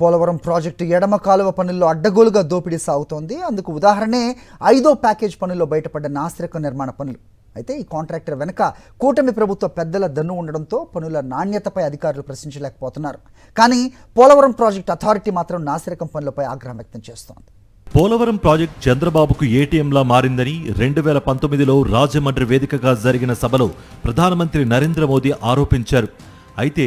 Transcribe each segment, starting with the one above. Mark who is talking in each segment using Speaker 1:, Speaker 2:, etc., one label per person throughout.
Speaker 1: Polavaram project ఎడమ కాలువ పనుల్లో అడ్డగోలుగా దోపిడీ సాగుతోంది. అందుకు ఉదాహరణే 5వ ప్యాకేజ్ పనుల్లో బయటపడ్డ నాసిరకం నిర్మాణ పనులు. అయితే ఈ కాంట్రాక్టర్ వెనక కూటమి ప్రభుత్వ పెద్దల దన్ను ఉండడంతో పనుల నాణ్యతపై అధికారులు ప్రశ్నించలేకపోతున్నారు. కానీ పోలవరం ప్రాజెక్టు అథారిటీ మాత్రం నాసిరకం పనులపై ఆగ్రహం వ్యక్తం చేస్తోంది.
Speaker 2: పోలవరం ప్రాజెక్ట్ చంద్రబాబుకు ఏటీఎంలా మారిందని 2019లో రాజమండ్రి వేదికగా జరిగిన సభలో ప్రధానమంత్రి నరేంద్ర మోదీ ఆరోపించారు. అయితే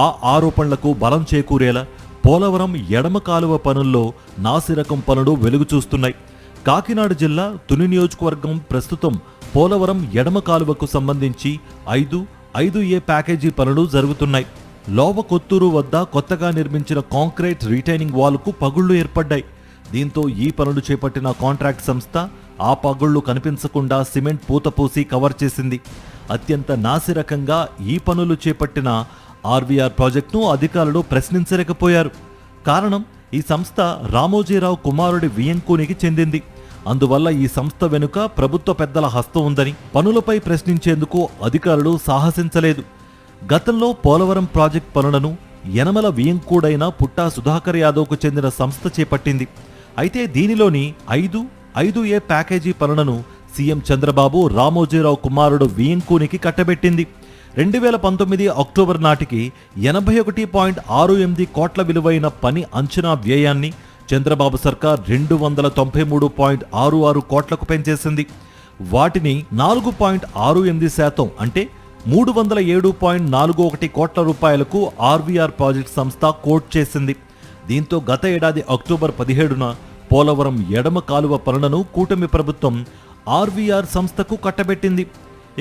Speaker 2: ఆ ఆరోపణలకు బలం చేకూరేలా పోలవరం ఎడమ కాలువ పనుల్లో నాసిరకం పనులు వెలుగు చూస్తున్నాయి. కాకినాడ జిల్లా తుని నియోజకవర్గం ప్రస్తుతం పోలవరం ఎడమ కాలువకు సంబంధించి 5A ప్యాకేజీ పనులు జరుగుతున్నాయి. లోవ కొత్తూరు వద్ద కొత్తగా నిర్మించిన కాంక్రీట్ రిటైనింగ్ వాల్కు పగుళ్లు ఏర్పడ్డాయి. దీంతో ఈ పనులు చేపట్టిన కాంట్రాక్ట్ సంస్థ ఆ పగుళ్లు కనిపించకుండా సిమెంట్ పూత పూసి కవర్ చేసింది. అత్యంత నాసిరకంగా ఈ పనులు చేపట్టిన ఆర్వీఆర్ ప్రాజెక్టును అధికారులు ప్రశ్నించలేకపోయారు. కారణం, ఈ సంస్థ రామోజీరావు కుమారుడి వియంకునికి చెందింది. అందువల్ల ఈ సంస్థ వెనుక ప్రభుత్వ పెద్దల హస్తం ఉందని పనులపై ప్రశ్నించేందుకు అధికారులు సాహసించలేదు. గతంలో పోలవరం ప్రాజెక్ట్ పనులను యనమల వియంకుడైన పుట్టా సుధాకర్ యాదవ్కు చెందిన సంస్థ చేపట్టింది. అయితే దీనిలోని 5A ప్యాకేజీ పనులను సీఎం చంద్రబాబు రామోజీరావు కుమారుడు వియంకునికి కట్టబెట్టింది. 2019 అక్టోబర్ నాటికి 81.68 కోట్ల విలువైన పని అంచనా వ్యయాన్ని చంద్రబాబు సర్కార్ 293.66 కోట్లకు పెంచేసింది. వాటిని 4.68% అంటే 307.41 కోట్ల రూపాయలకు ఆర్వీఆర్ ప్రాజెక్ట్ సంస్థ కోట్ చేసింది. దీంతో గత ఏడాది అక్టోబర్ 17న పోలవరం ఎడమ కాలువ పనులను కూటమి ప్రభుత్వం ఆర్వీఆర్ సంస్థకు కట్టబెట్టింది.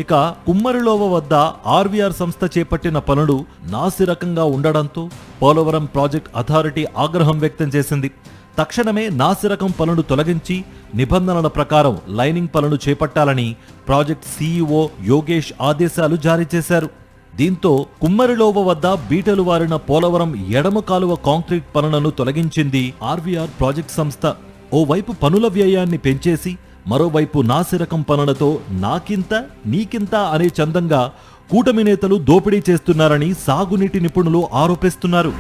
Speaker 2: ఇక కుమ్మరిలోవ వద్ద ఆర్వీఆర్ సంస్థ చేపట్టిన పనులు నాసిరకంగా ఉండడంతో పోలవరం ప్రాజెక్ట్ అథారిటీ ఆగ్రహం వ్యక్తం చేసింది. తక్షణమే నాసిరకం పనులు తొలగించి నిబంధనల ప్రకారం లైనింగ్ పనులు చేపట్టాలని ప్రాజెక్ట్ సీఈఓ యోగేష్ ఆదేశాలు జారీ చేశారు. దీంతో కుమ్మరిలోవ వద్ద బీటలు వారిన పోలవరం ఎడమ కాలువ కాంక్రీట్ పనులను తొలగించింది ఆర్వీఆర్ ప్రాజెక్ట్ సంస్థ. ఓవైపు పనుల వ్యయాన్ని పెంచేసి మరోవైపు నాసిరకం పనులతో నాకింత నీకింత అనే చందంగా కూటమి నేతలు దోపిడీ చేస్తున్నారని సాగునీటి నిపుణులు ఆరోపిస్తున్నారు.